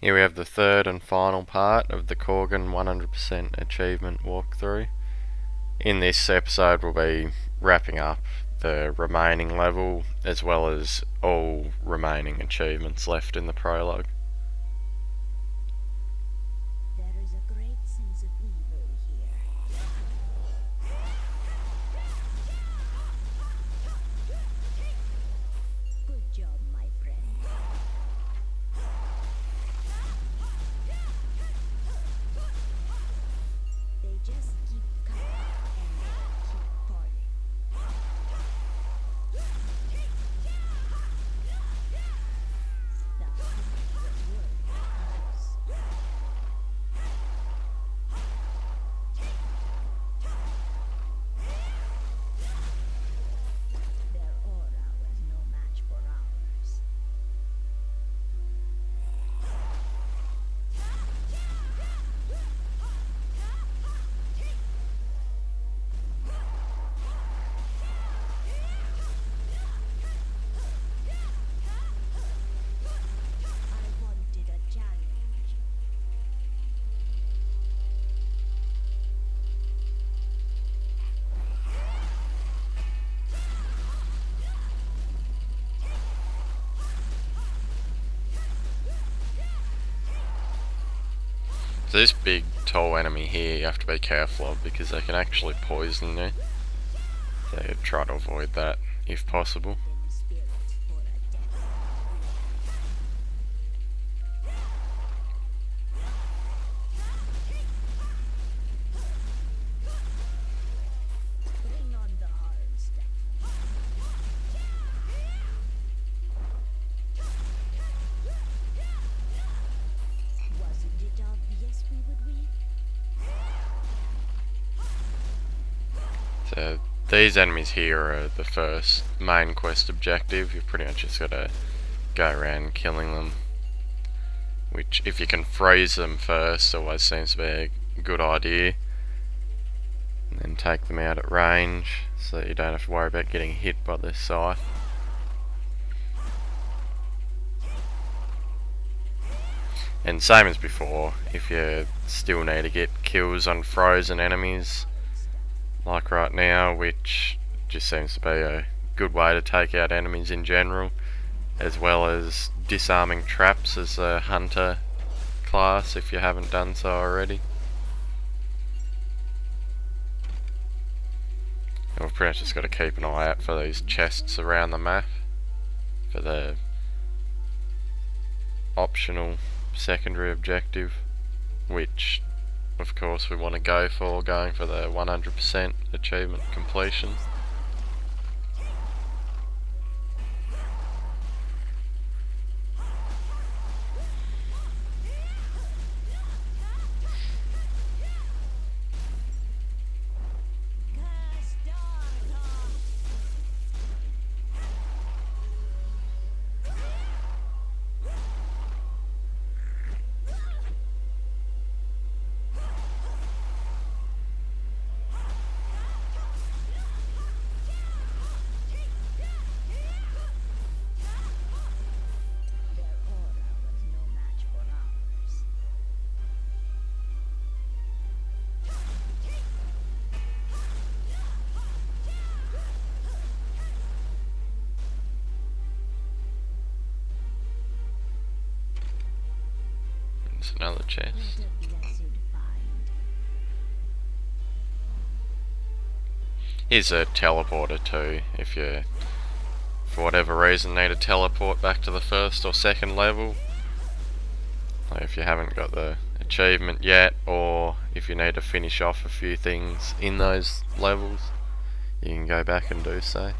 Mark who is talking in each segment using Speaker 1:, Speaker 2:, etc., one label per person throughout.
Speaker 1: Here we have the third and final part of the Korgan 100% achievement walkthrough. In this episode we'll be wrapping up the remaining level as well as all remaining achievements left in the prologue.
Speaker 2: There is a great sense of evil here. Good job, my friend. They just keep coming and they keep falling. The hunt was worth the lose. Their aura was no match for ours. I wanted a challenge.
Speaker 1: So this big tall enemy here you have to be careful of because they can actually poison you. So try to avoid that if possible.
Speaker 2: In spirit for a death. Bring on the hard stuff. Wasn't it obvious we would win?
Speaker 1: So these enemies here are the first main quest objective. You've pretty much just got to go around killing them. Which, if you can freeze them first, always seems to be a good idea. And then take them out at range so that you don't have to worry about getting hit by the scythe. And same as before, if you still need to get kills on frozen enemies, like right now, which just seems to be a good way to take out enemies in general, as well as disarming traps as a hunter class if you haven't done so already. And we've pretty much just got to keep an eye out for these chests around the map for the optional secondary objective, which of course we want to go for, going for the 100% achievement completion.
Speaker 2: Their aura was no match for ours.
Speaker 1: There's another chest.
Speaker 2: What a blessed find.
Speaker 1: Here's a teleporter too, if you for whatever reason need to teleport back to the first or second level. Like if you haven't got the achievement yet, or if you need to finish off a few things in those levels, you can go back and do so.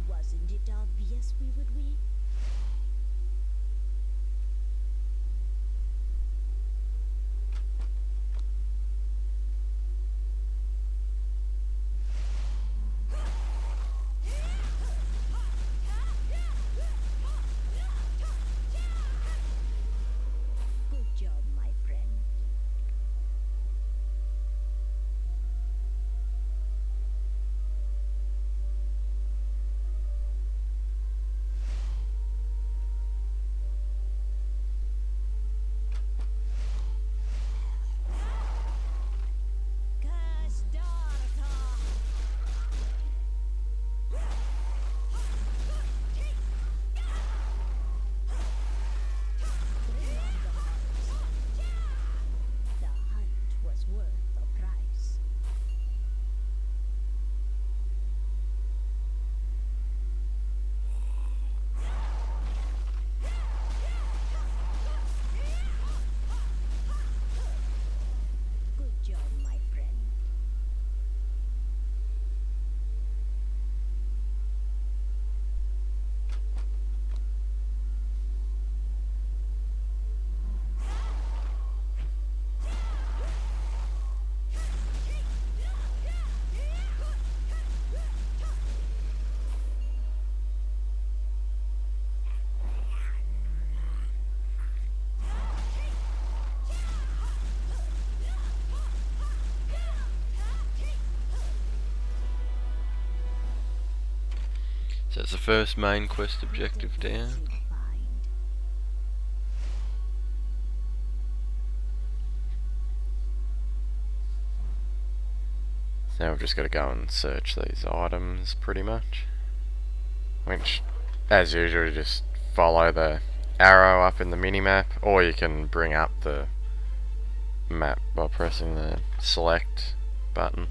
Speaker 2: Wasn't it obvious we would win?
Speaker 1: So it's the first main quest objective down.
Speaker 2: Find.
Speaker 1: So now we've just got to go and search these items pretty much. Which, as usual, you just follow the arrow up in the mini-map, or you can bring up the map by pressing the select button.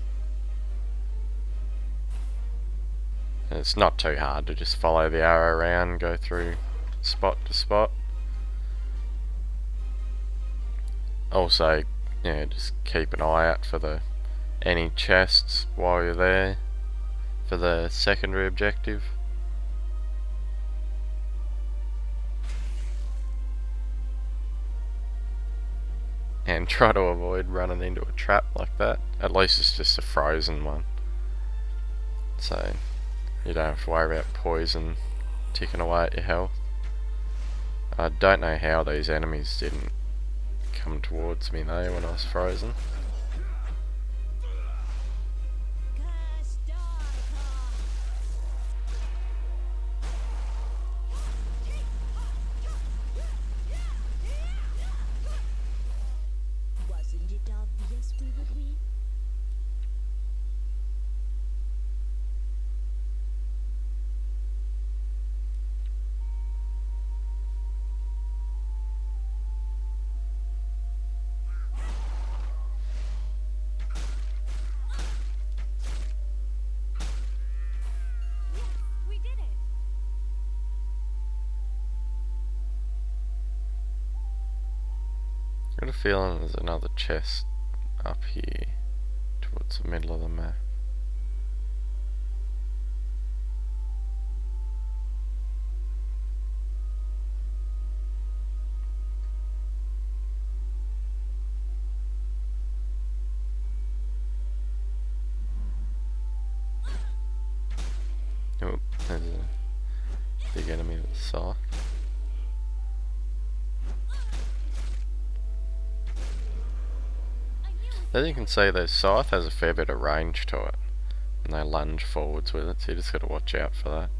Speaker 1: And it's not too hard to just follow the arrow around, go through spot to spot. Also, yeah, just keep an eye out for any chests while you're there for the secondary objective. And try to avoid running into a trap like that. At least it's just a frozen one, so you don't have to worry about poison ticking away at your health. I don't know how these enemies didn't come towards me though when I was frozen.
Speaker 2: Wasn't it obvious we would win?
Speaker 3: We did it!
Speaker 1: Got a feeling there's another chest up here towards the middle of the map. Oh, there's a big enemy to the south. As you can see, the scythe has a fair bit of range to it, and they lunge forwards with it, so you just got to watch out for that.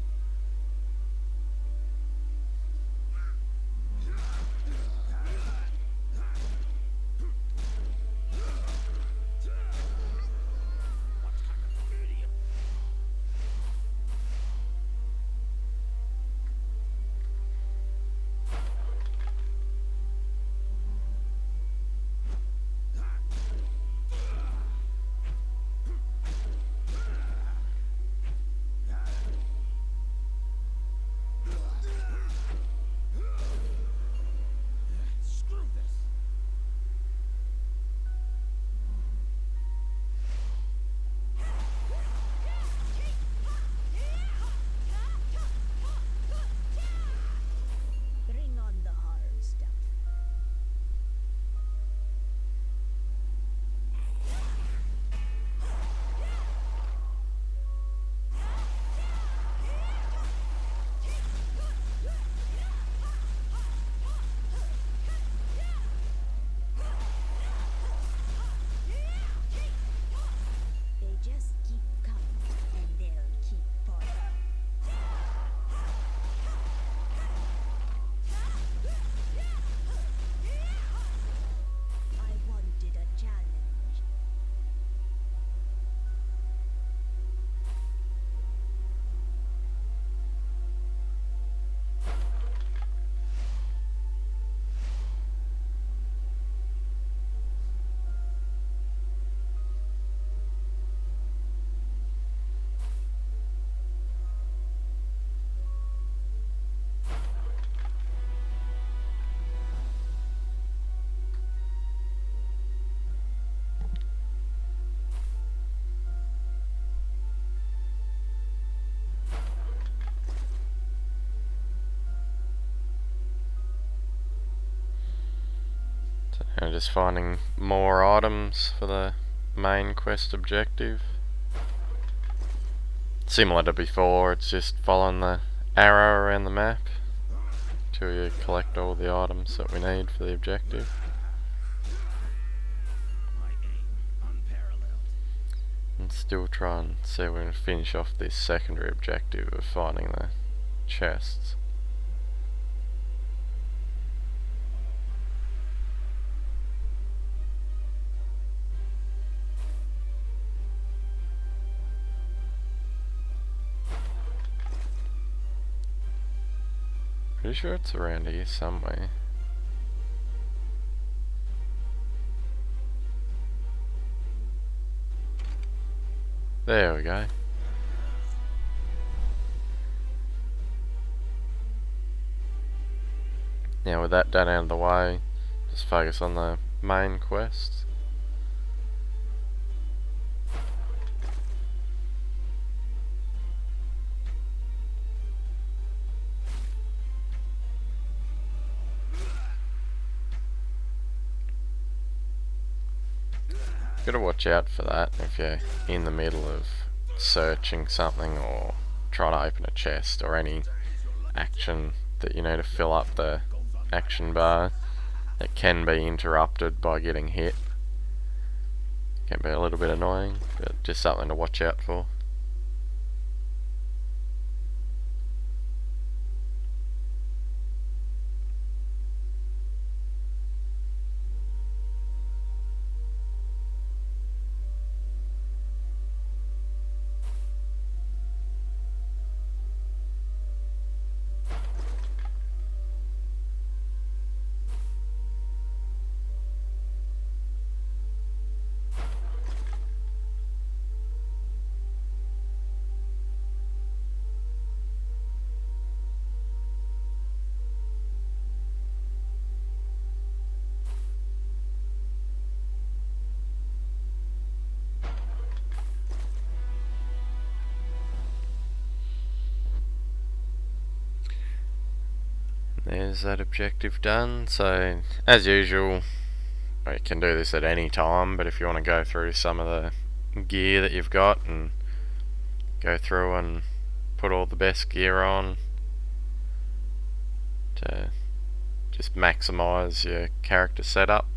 Speaker 2: Bring on the hard stuff. They just keep coming, and they'll keep falling. I wanted a challenge.
Speaker 1: So now just finding more items for the main quest objective. Similar to before, it's just following the arrow around the map till you collect all the items that we need for the objective. And Still try and see if we can finish off this secondary objective of finding the chests. Pretty sure it's around here somewhere. There we go. Now with that done out of the way, just focus on the main quest. Gotta watch out for that if you're in the middle of searching something or trying to open a chest or any action that you need to fill up the action bar. It can be interrupted by getting hit. Can be a little bit annoying, but just something to watch out for. There's that objective done. So, as usual, you can do this at any time, but if you want to go through some of the gear that you've got and go through and put all the best gear on to just maximise your character setup.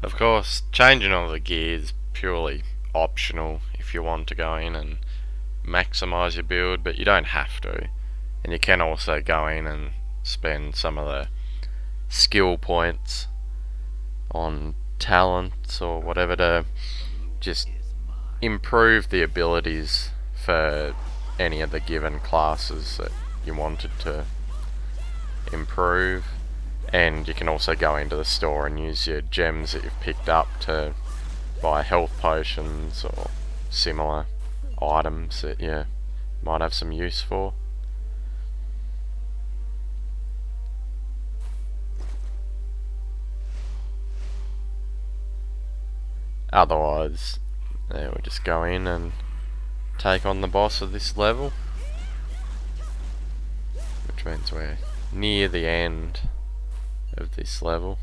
Speaker 1: Of course, changing all the gear is purely optional if you want to go in and maximize your build, but you don't have to. And you can also go in and spend some of the skill points on talents or whatever to just improve the abilities for any of the given classes that you wanted to improve. And you can also go into the store and use your gems that you've picked up to buy health potions or similar items that you might have some use for. Otherwise, we'll just go in and take on the boss of this level, which means we're near the end of this level.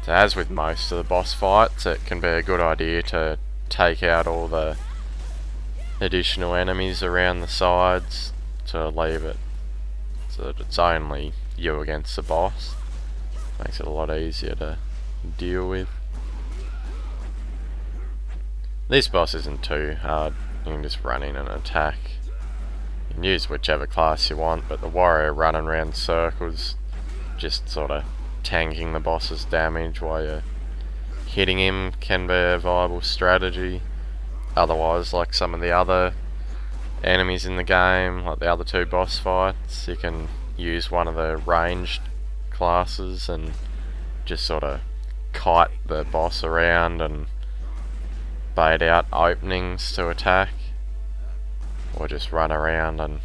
Speaker 1: So as with most of the boss fights, it can be a good idea to take out all the additional enemies around the sides to leave it so that it's only you against the boss. Makes it a lot easier to deal with. This boss isn't too hard. You can just run in and attack. You can use whichever class you want, but the warrior running around circles, just sort of tanking the boss's damage while you're hitting him, can be a viable strategy. Otherwise, like some of the other enemies in the game, like the other two boss fights, you can use one of the ranged classes and just sort of kite the boss around and bait out openings to attack, or just run around and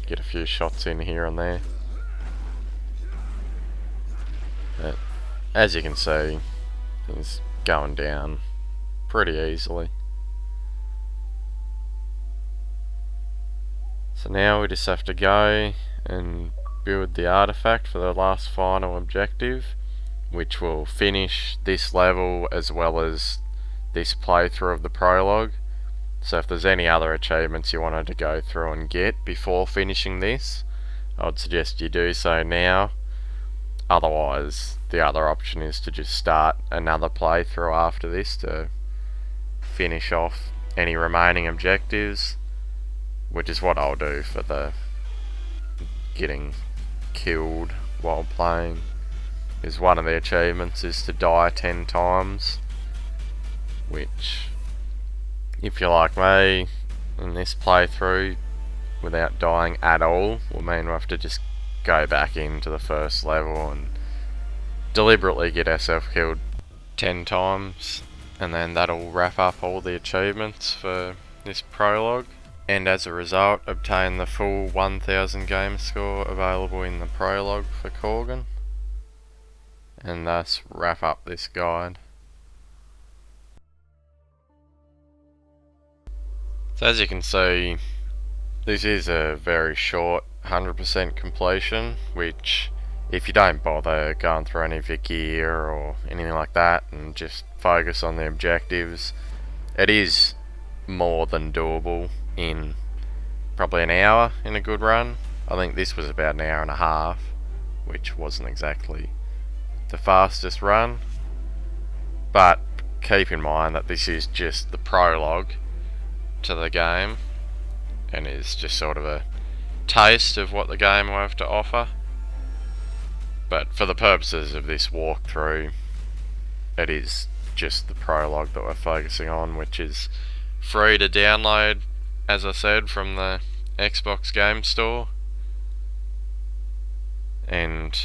Speaker 1: get a few shots in here and there. But as you can see, he's going down pretty easily. So now we just have to go and build the artifact for the last final objective, which will finish this level as well as this playthrough of the prologue. So if there's any other achievements you wanted to go through and get before finishing this, I would suggest you do so now. Otherwise, the other option is to just start another playthrough after this to finish off any remaining objectives, which is what I'll do for the getting killed while playing. Is one of the achievements is to die 10 times, which, if you're like me, in this playthrough, without dying at all, will mean we'll have to just go back into the first level and deliberately get ourselves killed 10 times, and then that'll wrap up all the achievements for this prologue, and as a result obtain the full 1000 game score available in the prologue for Korgan, and thus wrap up this guide. So as you can see, this is a very short 100% completion, which if you don't bother going through any of your gear or anything like that and just focus on the objectives, it is more than doable in probably an hour in a good run. I think this was about an hour and a half, which wasn't exactly the fastest run, but keep in mind that this is just the prologue to the game and is just sort of a taste of what the game will have to offer. But for the purposes of this walkthrough, it is just the prologue that we're focusing on, which is free to download, as I said, from the Xbox Game Store. And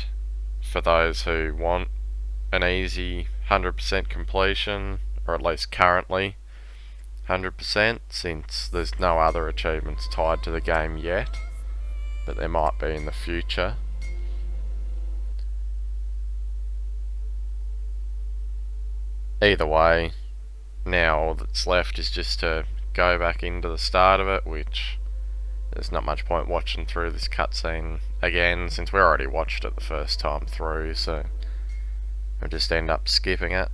Speaker 1: for those who want an easy 100% completion, or at least currently 100%, since there's no other achievements tied to the game yet, but there might be in the future. Either way, now all that's left is just to go back into the start of it, which there's not much point watching through this cutscene again, since we already watched it the first time through, so we'll just end up skipping it.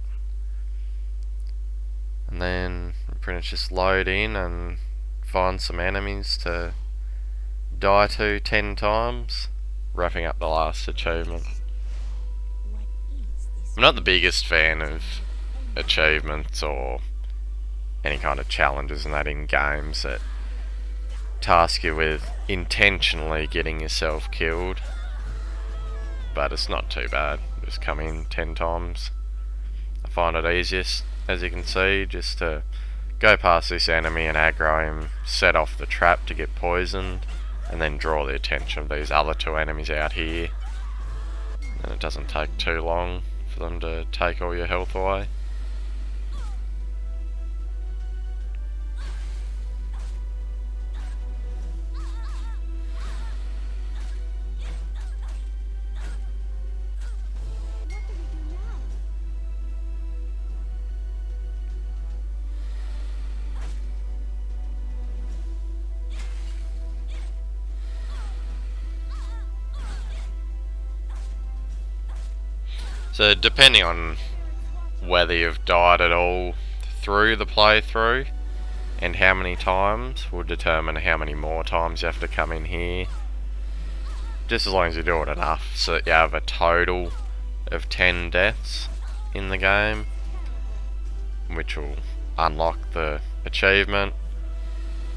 Speaker 1: And then pretty much just load in and find some enemies to die to 10 times, wrapping up the last achievement. I'm not the biggest fan of achievements or any kind of challenges and that in games that task you with intentionally getting yourself killed, but it's not too bad. Just come in 10 times. I find it easiest, as you can see, just to go past this enemy and aggro him, set off the trap to get poisoned, and then draw the attention of these other two enemies out here. And it doesn't take too long for them to take all your health away. So depending on whether you've died at all through the playthrough and how many times will determine how many more times you have to come in here. Just as long as you do it enough so that you have a total of 10 deaths in the game, which will unlock the achievement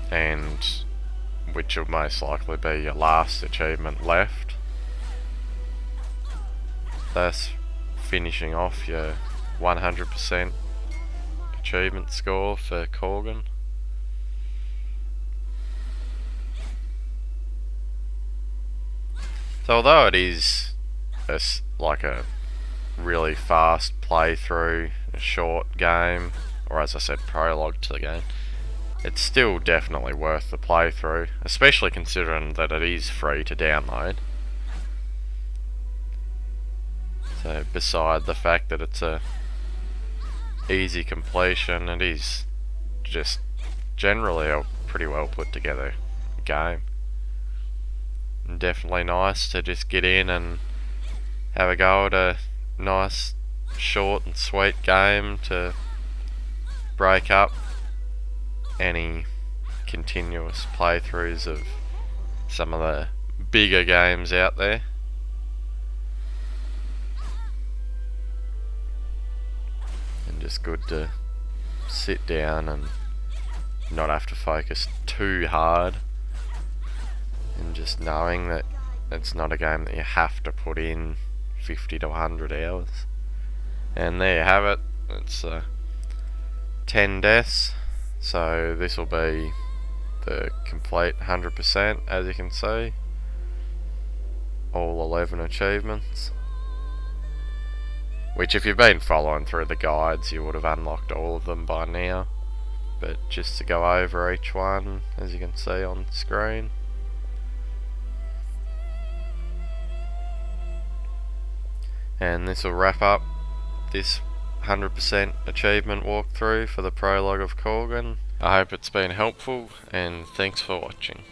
Speaker 1: and which will most likely be your last achievement left. Thus finishing off your 100% achievement score for Korgan. So although it is like a really fast playthrough, a short game, or as I said, prologue to the game, it's still definitely worth the playthrough, especially considering that it is free to download. So beside the fact that it's a easy completion, it is just generally a pretty well put together game. And definitely nice to just get in and have a go at a nice short and sweet game to break up any continuous playthroughs of some of the bigger games out there. And just good to sit down and not have to focus too hard, and just knowing that it's not a game that you have to put in 50 to 100 hours. And there you have it. It's 10 deaths, so this will be the complete 100%, as you can see. All 11 achievements, which if you've been following through the guides you would have unlocked all of them by now, but just to go over each one, as you can see on screen. And this will wrap up this 100% achievement walkthrough for the prologue of Korgan. I hope it's been helpful, and thanks for watching.